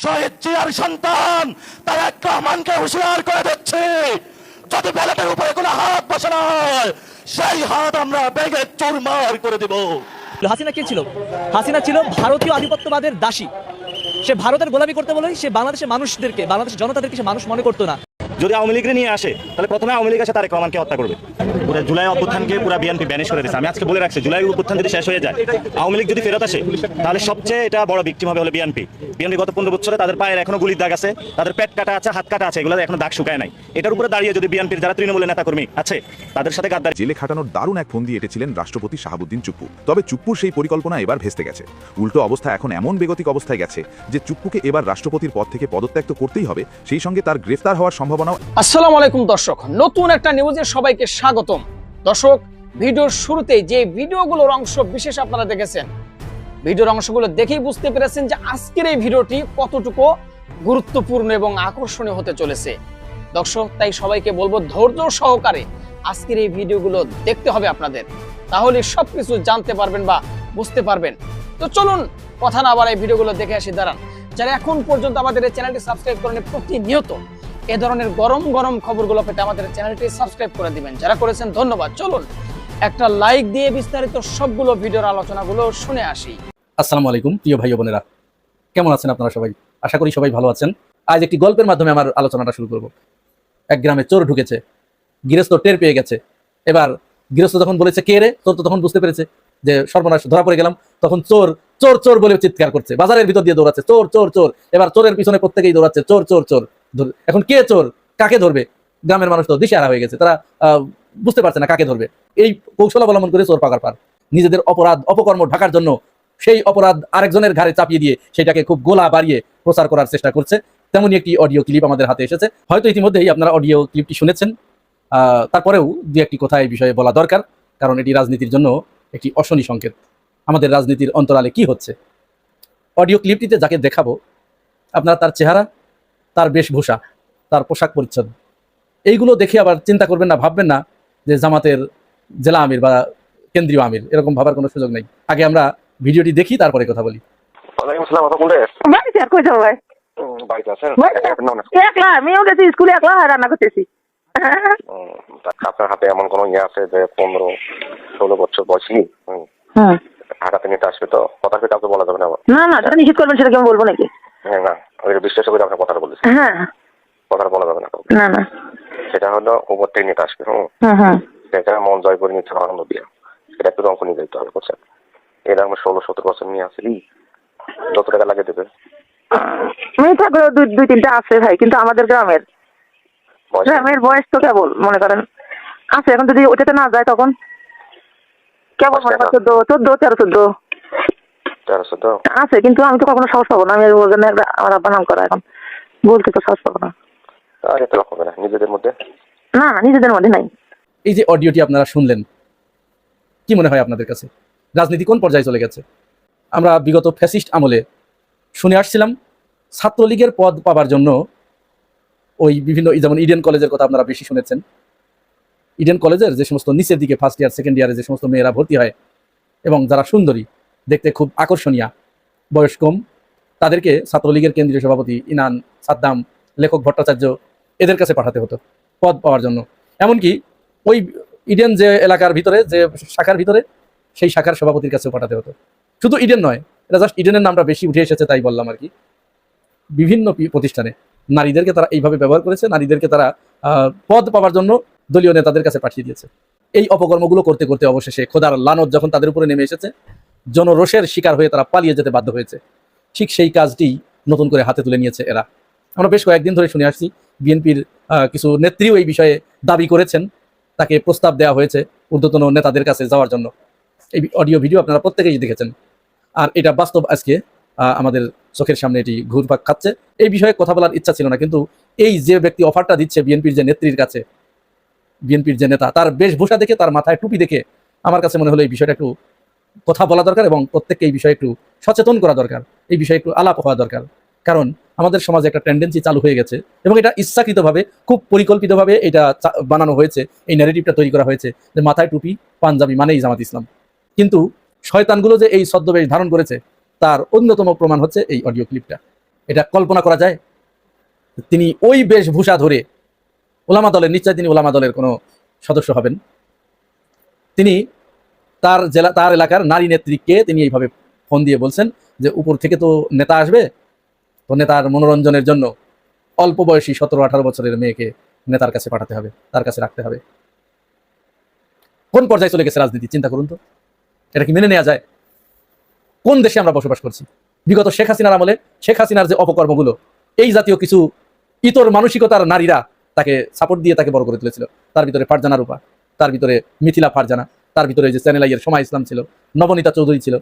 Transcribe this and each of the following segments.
শহীদ জিয়ার সন্তান তারেক রহমানকে হুঁশিয়ার করে দিচ্ছে, যদি ব্যালটের উপরে কোনো হাত বসানো হয় সেই হাত আমরা ভেঙে চুরমার করে দেব। হাসিনা কে ছিল? হাসিনা ছিল ভারতীয় আধিপত্যবাদের দাসী। সে ভারতের গোলামি করতে বলে সে বাংলাদেশের মানুষদেরকে, বাংলাদেশের জনতাদেরকে সে মানুষ মনে করতো না। যদি আওয়ামী লীগকে নিয়ে আসে তাহলে প্রথমে আওয়ামী লীগ এসে তারেক রহমানকে হত্যা করবে। পুরো জুলাই অভ্যুত্থানকে পুরো বিএনপি ব্যানিশ করে দিয়েছে। আমি আজকে বলে রাখছি, জুলাই অভ্যুত্থান যদি শেষ হয়ে যায়, আওয়ামী লীগ যদি ফেরত আসে, তাহলে সবচেয়ে এটা বড় ভিকটিম হবে হলো বিএনপি। গত 15 বছরে তাদের পায়ের এখনো গুলির দাগ আছে, তাদের পেট কাটা আছে, হাত কাটা আছে, এগুলো এখনো দাগ শুকায় নাই। এটার উপরে দাঁড়িয়ে যদি বিএনপির যারা তৃণমূলের নেতাকর্মী আছে তাদের সাথে গাদ্দারি। জেলে খাটানোর দারুণ এক ফন্দি এঁটেছিলেন রাষ্ট্রপতি শাহাবুদ্দিন চুপ্পু। তবে চুপ্পুর সেই পরিকল্পনা এবার ভেস্তে গেছে। উল্টো অবস্থা এখন এমন বেগতিক অবস্থায় গেছে যে চুপ্পুকে এবার রাষ্ট্রপতির পদ থেকে পদত্যাগ তো করতেই হবে, সেই সঙ্গে তার গ্রেফতার হওয়ার সম্ভাবনাও। আসসালামু আলাইকুম দর্শক, নতুন একটা নিউজে সবাইকে স্বাগতম। দর্শক, ভিডিওর শুরুতেই যে ভিডিওগুলোর অংশ বিশেষ আপনারা দেখেছেন, ভিডিওর অংশগুলো দেখেই বুঝতে পেরেছেন যে আজকের এই ভিডিওটি কতটুকু গুরুত্বপূর্ণ এবং আকর্ষণীয় হতে চলেছে। দর্শক, তাই সবাইকে বলবো ধৈর্য সহকারে আজকের এই ভিডিওগুলো দেখতে হবে আপনাদের, তাহলে সবকিছু জানতে পারবেন বা বুঝতে পারবেন। তো চলুন কথা না বাড়াই ভিডিওগুলো দেখে আসি। দাঁড়ান, যারা এখন পর্যন্ত আমাদের এই চ্যানেলটি সাবস্ক্রাইব করেন, প্রতিনিয়ত এ ধরনের গরম গরম খবরগুলো পেতে আমাদের চ্যানেলটি সাবস্ক্রাইব করে দিবেন। যারা করেছেন ধন্যবাদ। চলুন একটা লাইক দিয়ে বিস্তারিত সবগুলো ভিডিওর আলোচনাগুলো শুনে আসি। আসসালামু আলাইকুম প্রিয় ভাই বোনেরা, কেমন আছেন আপনারা সবাই? আশা করি সবাই ভালো আছেন। আজ একটি গল্পের মাধ্যমে আমার আলোচনাটা শুরু করব। এক গ্রামে চোর ঢুকেছে, গৃহস্থ টের পেয়ে গেছে। এবার গৃহস্থ যখন বলেছে কে রে, চোর তো তখন বুঝতে পেরেছে যে সর্বনাশ, ধরা পড়ে গেলাম। তখন চোর চোর চোর বলে চিৎকার করছে, বাজারের ভিতর দিয়ে দৌড়াচ্ছে, চোর চোর চোর। এবার চোরের পিছনে প্রত্যেকেই দৌড়াচ্ছে, চোর চোর চোর। এখন কে চোর, কাকে ধরবে? গ্রামের মানুষ তো দিশেহারা হয়ে গেছে, তারা বুঝতে পারছে না কাকে ধরবে। এই কৌশল অবলম্বন করে চোর পাকার পার, নিজেদের অপরাধ অপকর্ম ঢাকার জন্য সেই অপরাধ আরেকজনের ঘাড়ে চাপিয়ে দিয়ে সেটাকে খুব গোলা বাড়িয়ে প্রচার করার চেষ্টা করছে। তেমনই একটি অডিও ক্লিপ আমাদের হাতে এসেছে, হয়তো ইতিমধ্যেই আপনারা অডিও ক্লিপটি শুনেছেন। তারপরেও দু একটি কথা এই বিষয়ে বলা দরকার, কারণ এটি রাজনীতির জন্য একটি অশনি সংকেত। আমাদের রাজনীতির অন্তরালে কি হচ্ছে? অডিও ক্লিপটিতে যাকে দেখাবো, আপনারা তার চেহারা, তার বেশভূষা, তার পোশাক পরিচ্ছদ, এইগুলো দেখে আবার চিন্তা করবেন না, ভাববেন না যে জামাতের জেলা আমির বা কেন্দ্রীয় আমির, এরকম ভাবার কোনো সুযোগ নেই। আগে আমরা ভিডিওটি দেখি, তারপরে কথা বলি। ওয়ালাইকুম আসসালাম, আপা কোনটা? বাড়িতে আর কই যাবো ভাই? বাড়িতে আছেন? একলা, আমিও গেছি স্কুলে, একলা রান্না করতেছি। আপনার হাতে এমন কোন ইয়ে আছে যে 15-16 বছর বয়সী ঢাকাতে নিতে আসবে, তো কথা সেটা আপনি বলা যাবে না? না না, যারা নিষেধ করবেন সেটা আমি বলবো নাকি? হ্যাঁ, না আমি বিশ্বাস করে আপনার কথাটা বলেছি। হ্যাঁ, কথাটা বলা যাবে না। না না, সেটা হলো উপর থেকে নিতে আসবে। সেটা মন জয় করে নিতে আনন্দ দিয়া, সেটা একটু অঙ্ক নিয়ে যেতে হবে, বুঝছেন? এটা আমরা 16-17 বছর নিয়ে আসি, যত টাকা লাগিয়ে দেবে। আমি থাকবে দুই তিনটা আছে ভাই, কিন্তু আমাদের গ্রামের বয়স তো কেবল মনে করেন আছে। এখন যদি ওটাতে না যায় তখন কেবল মনে করেন 13-14 আছে, কিন্তু আমি তো কখনো সাহস পাবো না। আমি আমার আব্বা নাম করা, এখন বলতে তো সাহস পাবো না। নিজেদের মধ্যে না না, নিজেদের মধ্যে নাই। এই যে অডিওটি আপনারা শুনলেন, কি মনে হয় আপনাদের কাছে রাজনীতি কোন পর্যায়ে চলে গেছে? আমরা বিগত ফ্যাসিস্ট আমলে শুনে আসছিলাম ছাত্রলীগের পদ পাবার জন্য ওই বিভিন্ন, যেমন ইডেন কলেজের কথা আপনারা বেশি শুনেছেন। ইডেন কলেজের যে সমস্ত নিচের দিকে ফার্স্ট ইয়ার সেকেন্ড ইয়ারে যে সমস্ত মেয়েরা ভর্তি হয় এবং যারা সুন্দরী, দেখতে খুব আকর্ষণীয়, বয়স কম, তাদেরকে ছাত্রলীগের কেন্দ্রীয় সভাপতি ইনান, সাদ্দাম, লেখক ভট্টাচার্য এদের কাছে পাঠাতে হতো পদ পাওয়ার জন্য। এমনকি ওই ইডেন যে এলাকার ভিতরে, যে শাখার ভিতরে, সেই শাখার সভাপতির কাছেও পাঠাতে হতো। শুধু ইডেন নয়, এটা জাস্ট ইডেনের নামটা বেশি উঠে এসেছে তাই বললাম আর কি। বিভিন্ন প্রতিষ্ঠানে নারীদেরকে তারা এইভাবে ব্যবহার করেছে, নারীদেরকে তারা পদ পাওয়ার জন্য দলীয় নেতাদের কাছে পাঠিয়ে দিয়েছে। এই অপকর্মগুলো করতে করতে অবশেষে খোদার লানত যখন তাদের উপরে নেমে এসেছে, জনরোষের শিকার হয়ে তারা পালিয়ে যেতে বাধ্য হয়েছে। ঠিক সেই কাজটি নতুন করে হাতে তুলে নিয়েছে এরা। আমরা বেশ কয়েকদিন ধরে শুনে আসছি, বিএনপির কিছু নেত্রীও এই বিষয়ে দাবি করেছেন, তাকে প্রস্তাব দেওয়া হয়েছে ঊর্ধ্বতন নেতাদের কাছে যাওয়ার জন্য। এই অডিও ভিডিও আপনারা প্রত্যেকেই দেখেছেন, আর এটা বাস্তব আজকে আমাদের চোখের সামনে এটি ঘুরপাক খাচ্ছে। এই বিষয়ে কথা বলার ইচ্ছা ছিল না, কিন্তু এই যে ব্যক্তি অফারটা দিচ্ছে বিএনপির যে নেত্রীর কাছে, বিএনপির যে নেতা, তার বেশভূষা দেখে, তার মাথায় টুপি দেখে আমার কাছে মনে হলো এই বিষয়টা একটু কথা বলা দরকার এবং প্রত্যেককে এই বিষয়ে একটু সচেতন করা দরকার, এই বিষয়ে একটু আলাপ হওয়া দরকার। কারণ আমাদের সমাজে একটা টেন্ডেন্সি চালু হয়ে গেছে এবং এটা ইচ্ছাকৃতভাবে, খুব পরিকল্পিতভাবে এটা বানানো হয়েছে, এই ন্যারেটিভটা তৈরি করা হয়েছে যে মাথায় টুপি, পাঞ্জাবি মানেই জামাত ইসলাম। কিন্তু শয়তানগুলো যে এই ছদ্মবেশ ধারণ করেছে তার অন্যতম প্রমাণ হচ্ছে এই অডিও ক্লিপটা। এটা কল্পনা করা যায়? তিনি ওই বেশভূষা ধরে ওলামা দলের, নিশ্চয় তিনি ওলামা দলের কোনো সদস্য হবেন, তিনি তার এলাকার নারী নেত্রীকে তিনি এইভাবে ফোন দিয়ে বলছেন যে উপর থেকে তো নেতা আসবে, তো নেতার মনোরঞ্জনের জন্য অল্প বয়সী 17-18 বছরের মেয়েকে নেতার কাছে পাঠাতে হবে, তার কাছে রাখতে হবে। কোন পর্যায়ে চলে গেছে রাজনীতি, চিন্তা করুন তো। এটা কি মেনে নেওয়া যায়? কোন দেশে আমরা বসবাস করছি? বিগত শেখ হাসিনার আমলে শেখ হাসিনার যে অপকর্মগুলো, এই জাতীয় কিছু ইতর মানসিকতার নারীরা তাকে সাপোর্ট দিয়ে তাকে বড় করে তুলেছিল। তার ভিতরে ফারজানা রূপা, তার ভিতরে মিথিলা ফারজানা, তার ভিতরে যে চ্যানেল আইয়ের সময় ইসলাম ছিল, নবনীতা চৌধুরী ছিল,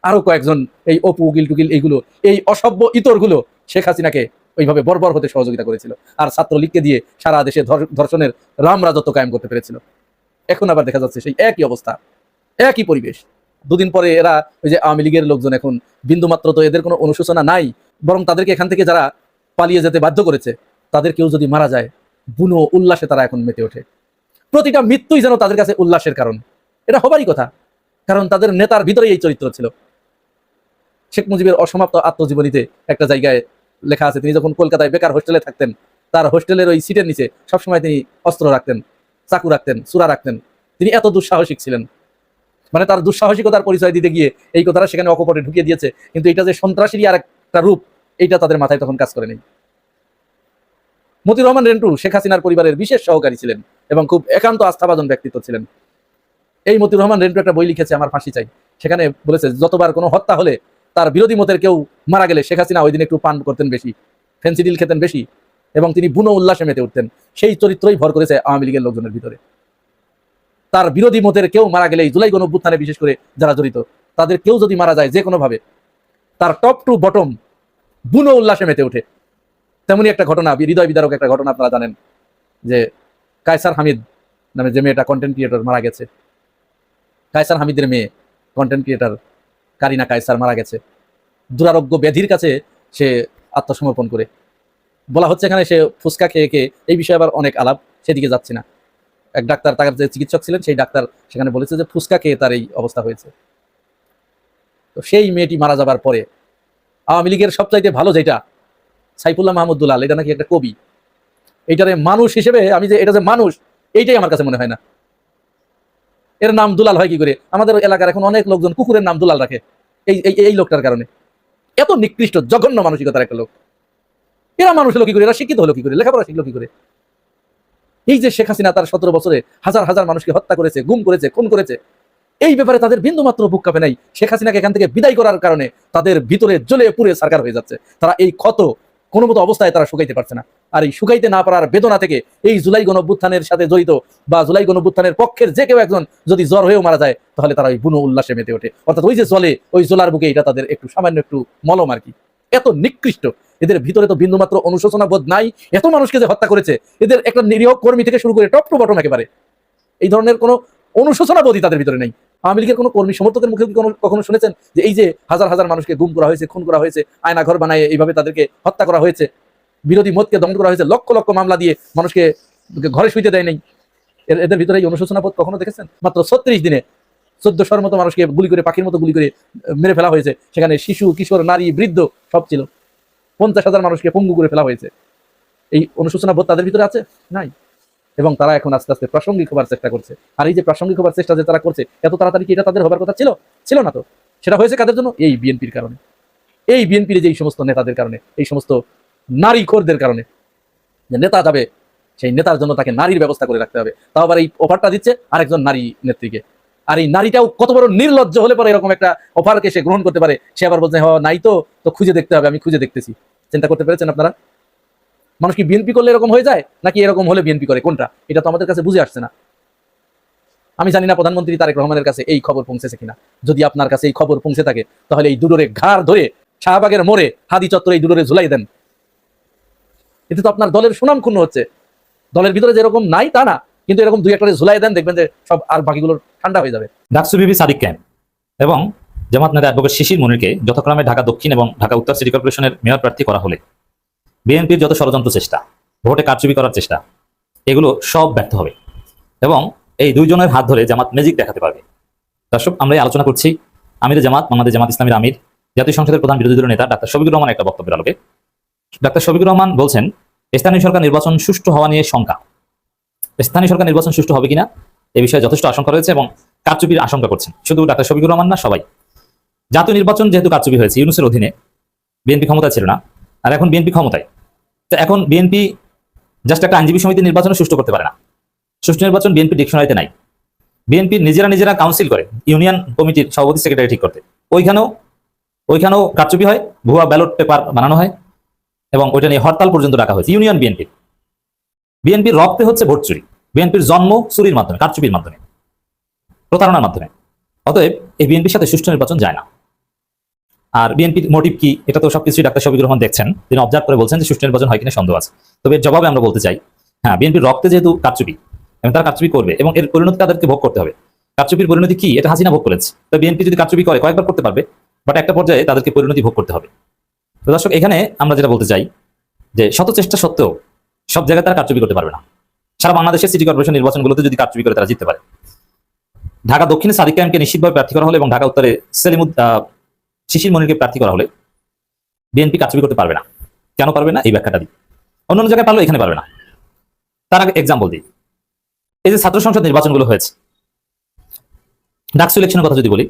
আরো কয়েকজন, এই অপু উকিল টুকিল, এইগুলো, এই অসভ্য ইতরগুলো শেখ হাসিনাকে ওইভাবে বর্বর হতে সহযোগিতা করেছিল, আর ছাত্রলীগকে দিয়ে সারা দেশে ধর্ষণের রাম রাজত্ব কায়েম করতে পেরেছিল। এখন আবার দেখা যাচ্ছে সেই একই অবস্থা, একই পরিবেশ। দুদিন পরে এরা ওই যে আওয়ামী লীগের লোকজন, এখন বিন্দুমাত্র তো এদের কোনো অনুশোচনা নাই, বরং তাদেরকে এখান থেকে যারা পালিয়ে যেতে বাধ্য করেছে তাদের কেউ যদি মারা যায়, বুনো উল্লাসে তারা এখন মেতে ওঠে। প্রতিটা মৃত্যুই যেন তাদের কাছে উল্লাসের কারণ। এটা হবারই কথা, কারণ তাদের নেতার ভিতরেই এই চরিত্র ছিল। শেখ মুজিবের অসমাপ্ত আত্মজীবনীতে একটা জায়গায় লেখা আছে, তিনি যখন কলকাতায় বেকার হোস্টেলে থাকতেন, তার হোস্টেলের ওই সিটের নিচে সবসময় তিনি অস্ত্র রাখতেন, চাকু রাখতেন, সূরা রাখতেন। তিনি এত দুঃসাহসিক ছিলেন, মানে তার দুঃসাহসিকতার পরিচয় দিতে গিয়ে এই কথাটা সেখানে অকপটে ঢুকিয়ে দিয়েছে, কিন্তু এটা যে সন্ত্রাসীরই আর একটা রূপ, এইটা তাদের মাথায় তখন কাজ করে নেই। মতিউর রহমান রেন্টু শেখ হাসিনার পরিবারের বিশেষ সহকারী ছিলেন এবং খুব একান্ত আস্থাভাজন ব্যক্তিত্ব ছিলেন। এই মতিউর রহমান রেন্টু একটা বই লিখেছে, আমার ফাঁসি চাই। সেখানে বলেছে যতবার কোনো হত্যা হলে তার বিরোধী মতের কেউ মারা গেলে শেখ হাসিনা ওই দিন একটু পান করতেন বেশি, ফেন্সিডিল খেতেন বেশি, এবং তিনি বুনো উল্লাসে মেতে উঠতেন। সেই চরিত্রই ভর করেছে আওয়ামী লীগের লোকজনের ভিতরে। তার বিরোধী মতের কেউ মারা গেলে, জুলাই গণঅভ্যুত্থানে বিশেষ করে যারা জড়িত, তাদের কেউ যদি মারা যায় যে কোনোভাবে, তার টপ টু বটম বুনো উল্লাসে মেতে ওঠে। তেমনি একটা ঘটনা, হৃদয় বিদারক একটা ঘটনা আপনারা জানেন, যে কায়সার হামিদ নামে যে মেয়েটা কন্টেন্ট ক্রিয়েটর মারা গেছে। কায়সার হামিদের মেয়ে কন্টেন্ট ক্রিয়েটর কারিনা কায়সার মারা গেছে দুরারোগ্য ব্যাধির কাছে সে আত্মসমর্পণ করে। বলা হচ্ছে এখানে সে ফুসকা খেয়ে খেয়ে, এই বিষয়ে আবার অনেক আলাপ, সেদিকে যাচ্ছি না। এক ডাক্তার, তার যে চিকিৎসক ছিলেন সেই ডাক্তার সেখানে বলেছে যে ফুসকা খেয়ে তার এই অবস্থা হয়েছে। তো সেই মেয়েটি মারা যাবার পরে আওয়ামী লীগের সবচাইতে ভালো যেটা, সাইফুল্লাহ মাহমুদ দুলাল, এটা নাকি একটা কবি, এইটারে মানুষ হিসেবে আমি যে এটা যে মানুষ, এইটাই আমার কাছে মনে হয় না। এর নাম দুলাল হয় কি করে? আমাদের এলাকার এখন অনেক লোকজন কুকুরের নাম দুলাল রাখে এই লোকটার কারণে। এত নিকৃষ্ট জঘন্য মানসিকতার একটা লোক। এরা মানুষ হলো কি করে? এরা শিক্ষিত হলো কি করে? লেখাপড়া শিখলো কি করে? এই যে শেখ হাসিনা তার 17 বছরে হাজার হাজার মানুষকে হত্যা করেছে, গুম করেছে, খুন করেছে, এই ব্যাপারে তাদের বিন্দুমাত্র বুক কাঁপে নাই। শেখ হাসিনাকে এখান থেকে বিদায় করার কারণে তাদের ভিতরে জ্বলে পুড়ে সারকার হয়ে যাচ্ছে। তারা এই ক্ষত কোনো মতো অবস্থায় তারা শুকাইতে পারছে না। আর এই শুকাইতে না পারার বেদনা থেকে এই জুলাই গণঅভ্যুত্থানের সাথে জড়িত বা জুলাই গণঅভ্যুত্থানের পক্ষের যে কেউ একজন যদি জ্বর হয়েও মারা যায়, তাহলে তারা ওই বুনো উল্লাসে মেতে ওঠে। অর্থাৎ ওই যে জলে, ওই জোলার বুকে এটা তাদের একটু সামান্য একটু মলম আর কি। এত নিকৃষ্ট, এদের ভিতরে তো বিন্দুমাত্র অনুশোচনা বোধ নাই। এত মানুষকে যে হত্যা করেছে, এদের একটা নিরীহ কর্মী থেকে শুরু করে টপ টু বটম একেবারে এই ধরনের কোনো অনুশোচনা বোধই তাদের ভিতরে নেই। আওয়ামী লীগের কোনো কর্মী সমর্থকের মুখে কখনো শুনেছেন যে এই যে হাজার হাজার মানুষকে গুম করা হয়েছে, খুন করা হয়েছে, আয়না ঘর বানায় এইভাবে তাদেরকে হত্যা করা হয়েছে, বিরোধী মতকে দমন করা হয়েছে, লক্ষ লক্ষ মামলা দিয়ে মানুষকে ঘরে শুইতে দেয় নাই, এদের ভিতরে এই অনুশোচনা বোধ কখনো দেখেছেন? মাত্র 36 দিনে 1400-র মতো মানুষকে গুলি করে, পাখির মতো গুলি করে মেরে ফেলা হয়েছে। সেখানে শিশু, কিশোর, নারী, বৃদ্ধ সব ছিল। 50,000 মানুষকে পঙ্গু করে ফেলা হয়েছে। এই অনুশোচনা বোধ তাদের ভিতরে আছে? নাই। এবং তারা এখন আস্তে আস্তে প্রাসঙ্গিক হবার চেষ্টা করছে। আর এই যে প্রাসঙ্গিক হবার চেষ্টা যে তারা করছে, এত তাড়াতাড়ি কি এটা তাদের হবার কথা ছিল? ছিল না তো। সেটা হয়েছে কাদের জন্য? এই বিএনপির কারণে, এই বিএনপির যে সমস্ত নেতাদের কারণে, এই সমস্ত নারী খোরদের কারণে। যে নেতা যাবে, সেই নেতার জন্য তাকে নারীর ব্যবস্থা করে রাখতে হবে। তাও আবার এই অফারটা দিচ্ছে আরেকজন নারী নেত্রীকে। আর এই নারীটাও কত বড় নির্লজ্জ হলে পরে এরকম একটা অফারকে সে গ্রহণ করতে পারে। সে আবার বলছে হ্যাঁ নাই তো খুঁজে দেখতে হবে, আমি খুঁজে দেখতেছি। চিন্তা করতে পেরেছেন আপনারা? মানুষ কি বিএনপি করলে এরকম হয়ে যায়, নাকি এরকম হলে বিএনপি করে? কোনটা? এটা তো আমাদের কাছে বুঝে আসছে না। আমি জানি না প্রধানমন্ত্রী তারেক রহমানের কাছে এই খবর পৌঁছেছে কিনা। যদি আপনার কাছে এই খবর পৌঁছে থাকে, তাহলে এই দুডোরে ঘাড় ধরে শাহবাগের মোড়ে হাদি চত্বরে এই দুডোরে ঝুলাই দেন। এতে তো আপনার দলের সুনাম ক্ষুণ্ণ হচ্ছে। দলের ভিতরে যেরকম নাই তা না, কিন্তু এরকম দুই একটা ঝুলাই দেন, দেখবেন যে সব আর বাকিগুলো ঠান্ডা হয়ে যাবে। ডাকসু বিবি সাদিক ক্যাম্প এবং জামাত নেতা অ্যাডভোকেট শিশির মুনিরকে যথাক্রমে ঢাকা দক্ষিণ এবং ঢাকা উত্তর সিটি কর্পোরেশনের মেয়র প্রার্থী করা হলে বিএনপির যত ষড়যন্ত্র চেষ্টা, ভোটে কারচুপি করার চেষ্টা, এগুলো সব ব্যর্থ হবে এবং এই দুইজনের হাত ধরে জামাত ম্যাজিক দেখাতে পারবে। দর্শক, আমরা এই আলোচনা করছি আমির জামাত, বাংলাদেশ জামাত ইসলামীর আমির জাতীয় সংসদের প্রধান বিরোধী দলীয় নেতা ডাক্তার শফিকুর রহমান একটা বক্তব্যের আলোকে ডাক্তার শফিকুর রহমান বলছেন, স্থানীয় সরকার নির্বাচন সুষ্ঠু হওয়া নিয়ে শঙ্কা। স্থানীয় সরকার নির্বাচন সুষ্ঠু হবে কিনা এ বিষয়ে যথেষ্ট আশঙ্কা রয়েছে এবং কারচুপির আশঙ্কা করছেন। শুধু ডাক্তার শফিকুর রহমান না, সবাই। জাতীয় নির্বাচন যেহেতু কারচুপি হয়েছে, ইউনূসের অধীনে বিএনপি ক্ষমতায় ছিল না, আর এখন বিএনপি ক্ষমতায়, তো এখন বিএনপি জাস্ট একটা আইনজীবী সমিতি নির্বাচন সুষ্ঠু করতে পারে না। সুষ্ঠু নির্বাচন বিএনপি ডিকশনারিতে নাই। বিএনপি নিজেরা কাউন্সিল করে ইউনিয়ন কমিটির সভাপতি সেক্রেটারি ঠিক করতে, ওইখানেও কারচুপি হয়, ভুয়া ব্যালট পেপার বানানো হয় এবং ওইটা নিয়ে হরতাল পর্যন্ত ডাকা হয়েছে। ইউনিয়ন বিএনপির রক্তে হচ্ছে ভোট চুরি। বিএনপির জন্ম চুরির মাধ্যমে, কারচুপির মাধ্যমে, প্রতারণার মাধ্যমে। অতএব এই বিএনপির সাথে সুষ্ঠু নির্বাচন যায় না। আর বিএনপির মোটিভ কি, এটা তো সবকিছুই ডাক্তার শফিকুর রহমান দেখছেন, তিনি অবজার্ভ করে বলছেন যে সুষ্ঠু নির্বাচন হয় কিনা সন্দেহ আছে। তবে এর জবাবে আমরা বলতে চাই, হ্যাঁ, বিএনপির রক্তে যেহেতু কারচুপি এবং তারা কারচুপি করবে এবং এর পরিণতি তাদেরকে ভোগ করতে হবে। কারচুপির পরিণতি কি, এটা হাসিনা ভোগ করেছে। তো বিএনপি যদি কারচুপি করে কয়েকবার করতে পারবে, বাট একটা পর্যায়ে তাদেরকে পরিণতি ভোগ করতে হবে। তো দর্শক, এখানে আমরা যেটা বলতে চাই যে শত চেষ্টা সত্ত্বেও সব জায়গায় তারা কারচুপি করতে পারবে না। সারা বাংলাদেশের সিটি কর্পোরেশন নির্বাচনগুলোতে যদি কারচুপি করে তারা জিততে পারে। ঢাকা দক্ষিণে সাদিক কায়েমকে নিশ্চিতভাবে প্রার্থী করা হলে এবং ঢাকা উত্তরে শিশির মনিরকে প্রার্থী করা হলে বিএনপি কারচুপি করতে পারবে না। কেন পারবে না, এই ব্যাখ্যাটা দিই। অন্যান্য জায়গায় পারলো, এখানে পারবে না। তার আগে এক্সাম্পল দিই। এই যে ছাত্র সংসদ নির্বাচনগুলো হয়েছে, ডাকসু ইলেকশনের কথা যদি বলি,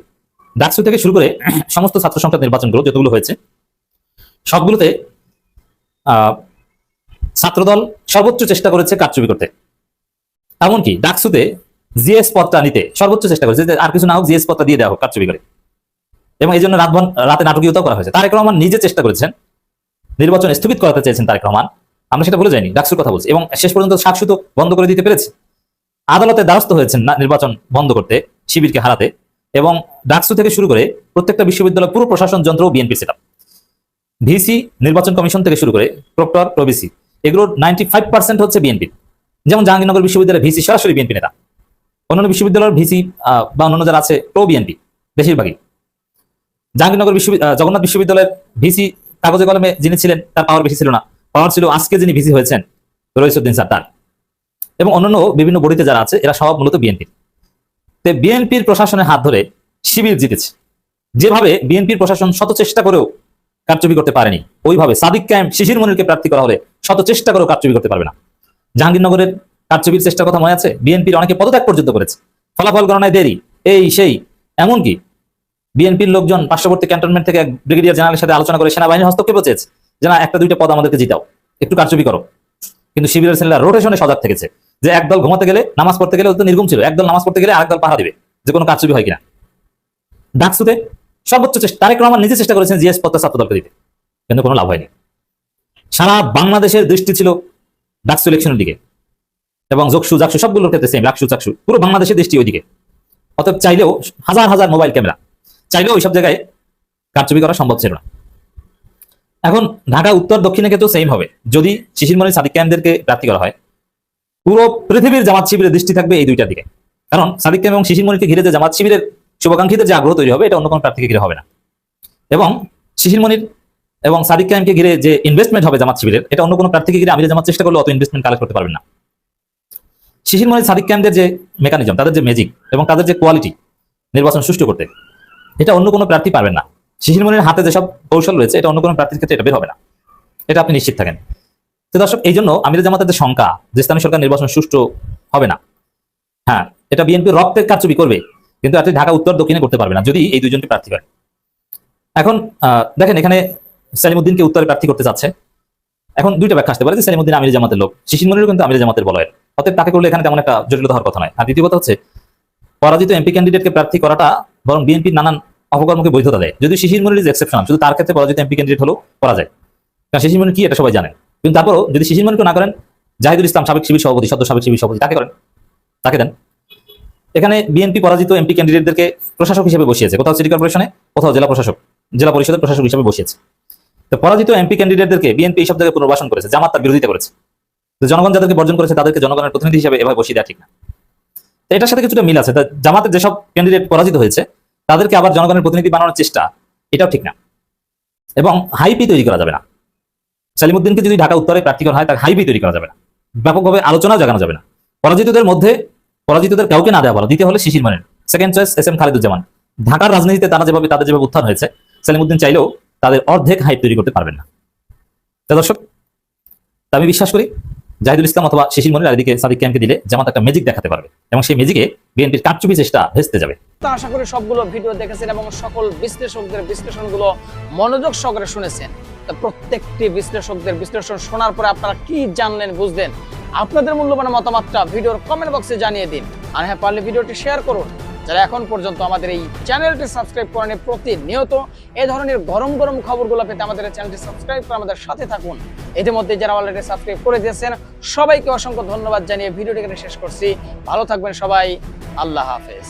ডাকসু থেকে শুরু করে সমস্ত ছাত্র সংসদ নির্বাচনগুলো যতগুলো হয়েছে, সবগুলোতে ছাত্রদল সর্বোচ্চ চেষ্টা করেছে কারচুপি করতে। এমনকি ডাকসুতে জিএস পদটা নিতে সর্বোচ্চ চেষ্টা করেছে যে আর কিছু না হোক, জিএস পদটা দিয়ে দেওয়া হোক কারচুপি করে। এবং এই জন্য রাতে নাটকীয়তাও করা হয়েছে। তারেক রহমান নিজে চেষ্টা করেছেন, নির্বাচন স্থগিত করাতে চেয়েছেন তারেক রহমান, আমরা সেটা বলে যাইনি, ডাকসুর কথা বলছি। এবং শেষ পর্যন্ত শাকসুতো বন্ধ করে দিতে পেরেছে। আদালতে দ্বারস্থ হয়েছেন না নির্বাচন বন্ধ করতে, শিবিরকে হারাতে। এবং ডাকসু থেকে শুরু করে প্রত্যেকটা বিশ্ববিদ্যালয় পুরো প্রশাসন যন্ত্র বিএনপির সেটআপ, ভিসি, নির্বাচন কমিশন থেকে শুরু করে প্রক্টর, প্রভিসি, এগুলোর 95% হচ্ছে বিএনপি। যেমন জাহাঙ্গীরনগর বিশ্ববিদ্যালয়ের ভিসি সরাসরি বিএনপি নেতা, অন্যান্য বিশ্ববিদ্যালয়ের ভিসি বা অন্যান্য যারা আছে প্রো বিএনপি বেশিরভাগই। জাহাঙ্গীরনগর জগন্নাথ বিশ্ববিদ্যালয়ের ভিসি কাগজে কলমে যিনি ছিলেন তার পাওয়ার বেশি ছিল না, পাওয়ার ছিল আজকে যিনি ভিসি হয়েছেন রইসুদ্দিন স্যার তার। এবং অন্যান্য বিভিন্ন বডিতে যারা আছে এরা সব মূলত বিএনপির। তো বিএনপির প্রশাসনের হাত ধরে শিবির জিতেছে। যেভাবে বিএনপির প্রশাসন শত চেষ্টা করেও কারচুপি করতে পারেনি, ওইভাবে সাদিক কায়েম, শিশির মনিরকে প্রার্থী করা হলে শত চেষ্টা করেও কারচুপি করতে পারবে না। জাহাঙ্গীরনগরের কারচুপির চেষ্টার কথা মনে আছে? বিএনপির অনেকে পদত্যাগ পর্যন্ত করেছে, ফলাফল গণনায় দেরি, এই সেই। এমনকি বিএনপির লোকজন পার্শ্ববর্তী ক্যান্টনমেন্ট থেকে এক ব্রিগেডিয়ার জেনারেলের সাথে আলোচনা করে সেনাবাহিনীর হস্তক্ষেপ চেয়েছে যে না, একটা দুইটা পদ আমাদেরকে জিতাও, একটু কারচুপি করো। কিন্তু শিবিরের ছেলেরা রোটেশনে সজাগ থেকেছে যে একদল ঘুমাতে গেলে, নামাজ পড়তে গেলে, তো নির্গম ছিল, একদল নামাজ পড়তে গেলে আরেকদল পাহারা দিবে যে কোনো কারচুপি হয় কিনা। ডাকসুতে সর্বোচ্চ চেষ্টা, তারেক রহমান নিজে চেষ্টা করেছেন জিএস পদটা ছাত্রদলকে দিতে, কিন্তু কোনো লাভ হয়নি। সারা বাংলাদেশের দৃষ্টি ছিল ডাকসু ইলেকশনের দিকে এবং জকসু জাকসু সবগুলোর ক্ষেত্রে সেম, রাকসু চাকসু, পুরো বাংলাদেশের দৃষ্টি ওইদিকে। অতএব চাইলেও হাজার হাজার মোবাইল ক্যামেরা, চাইলেও ওইসব জায়গায় কারচুপি করা সম্ভব ছিল না। এখন ঢাকা উত্তর দক্ষিণে ক্ষেত্রেও সেম হবে। যদি শিশির মনির, সাদিক কায়েমদেরকে প্রার্থী করা হয়, পুরো পৃথিবীর জামাত শিবিরের দৃষ্টি থাকবে এই দুইটার দিকে। কারণ সাদিক কায়েম এবং শিশির মনিরকে ঘিরে যে জামাত শিবিরের শুভাকাঙ্ক্ষীদের যে আগ্রহ তৈরি হবে, এটা অন্য কোনো প্রার্থীকে ঘিরে হবে না। এবং শিশির মনির এবং সাদিক কায়েমকে ঘিরে যে ইনভেস্টমেন্ট হবে জামাত শিবিরের, এটা অন্য কোনো প্রার্থীকে ঘিরে আমিরে জামাত চেষ্টা করলে অত ইনভেস্টমেন্ট কালেক্ট করতে পারবেন না। শিশির মনির, সাদিক কায়েমদের যে মেকানিজম, তাদের যে ম্যাজিক এবং তাদের যে কোয়ালিটি নির্বাচন সুষ্ঠু করতে, এটা অন্য কোনো প্রার্থী পারবেন না। শিশির মনির হাতে যেসব কৌশল রয়েছে, এটা অন্য কোনো প্রার্থীর ক্ষেত্রে এটা বের হবে না, এটা আপনি নিশ্চিত থাকেন। তো দর্শক, এই জন্য আমিরে জামাতের যে শঙ্কা যে স্থানীয় সরকার নির্বাচন সুষ্ঠু হবে না, হ্যাঁ, এটা বিএনপির রক্তের কারচুপি করবে, কিন্তু আপনি ঢাকা উত্তর দক্ষিণে করতে পারবে না যদি এই দুইজনকে প্রার্থী করে। এখন দেখেন, এখানে সেলিমউদ্দিনকে উত্তরে প্রার্থী করতে যাচ্ছে। এখন দুইটা ব্যাখ্যা আসতে পারে যে সেলিমউদ্দিন আমিরে জামাতের লোক, শিশির মনিরও কিন্তু আমিরে জামাতের বলয়ের, অতএব তাকে করলে এখানে তেমন একটা জটিলতা হওয়ার কথা নয়। আর দ্বিতীয় কথা হচ্ছে, পরাজিত এমপি ক্যান্ডিডেটকে প্রার্থী করাটা বরং বিএনপির নানান অপকর্মকে বৈধতা দেয়। যদি শিশির মনির এক্সেপশন, শুধু তার ক্ষেত্রে পরাজিত এমপি ক্যান্ডিডেট হলেও করা যায়, কারণ শিশির মনির কি এটা সবাই জানেন। কিন্তু তারপরও যদি শিশির মনিরকে না করেন, জাহিদুল ইসলাম সাবেক শিবির সভাপতি, সদ্য সাবেক শিবির সভাপতি, তাকে করেন, তাকে দেন। এখানে বিএনপি পরাজিত এমপি ক্যান্ডিডেটদেরকে প্রশাসক হিসেবে বসিয়েছে, কোথাও সিটি কর্পোরেশনে, কোথাও জেলা পরিষদের প্রশাসক হিসেবে বসিয়েছে। তো পরাজিত এমপি ক্যান্ডিডেটদেরকে বিএনপি এইসব জায়গায় পুনর্বাসন করেছে, জামাত তার বিরোধিতা করেছে। তো জনগণ যাদেরকে বর্জন করেছে তাদেরকে জনগণের প্রতিনিধি হিসেবে এভাবে বসিয়ে দেওয়া ঠিক না। তো এটার সাথে কিছুটা মিল আছে। জামাতের যেসব ক্যান্ডিডেট পরাজিত হয়েছে তাদেরকে আবার জনগণের প্রতিনিধি বানানোর চেষ্টা, এটাও ঠিক না। এবং হাইপি তৈরি করা যাবে না। সেলিমউদ্দিনকে যদি ঢাকা উত্তরে প্রার্থী করা হয়, তার হাইপি তৈরি করা যাবে না, ব্যাপকভাবে আলোচনাও জাগানো যাবে না। পরাজিতদের মধ্যে পরাজিতদের কাউকে না দেওয়া ভালো। দ্বিতীয় হলে Shishir Monir, second choice S M Khaleduzzaman. ঢাকার রাজনীতিতে তাদের যেভাবে উত্থান হয়েছে, সেলিমউদ্দিন চাইলেও তাদের অর্ধেক হাইপ তৈরি করতে পারবেন না। তা দর্শক, তা আমি বিশ্বাস করি জাহিদুল ইসলাম অথবা শিশির মনির আর এদিকে সাদিক ক্যামকে দিলে জামাত একটা ম্যাজিক দেখাতে পারবে এবং সেই ম্যাজিকে বিএনপির কারচুপি চেষ্টা ভেস্তে যাবে। তো আশা করি সবগুলো ভিডিও দেখেছেন এবং সকল বিশ্লেষকদের বিশ্লেষণগুলো মনোযোগ সহকারে শুনেছেন। তো প্রত্যেকটি বিশ্লেষকদের বিশ্লেষণ শোনার পরে আপনারা কি জানলেন, বুঝলেন? আপনাদের মূল্যবান মতামতটা ভিডিওর কমেন্ট বক্সে জানিয়ে দিন। আর হ্যাঁ, পারলে ভিডিওটি শেয়ার করুন। যারা এখন পর্যন্ত আমাদের এই চ্যানেলটি সাবস্ক্রাইব করেনি, প্রতিনিয়ত এই ধরনের গরম গরম খবরগুলো পেতে আমাদের এই চ্যানেলটি সাবস্ক্রাইব করে আমাদের সাথে থাকুন। ইতিমধ্যে যারা অলরেডি সাবস্ক্রাইব করে দিয়েছেন সবাইকে অসংখ্য ধন্যবাদ জানিয়ে ভিডিওটি এখানে শেষ করছি। ভালো থাকবেন সবাই, আল্লাহ হাফেজ।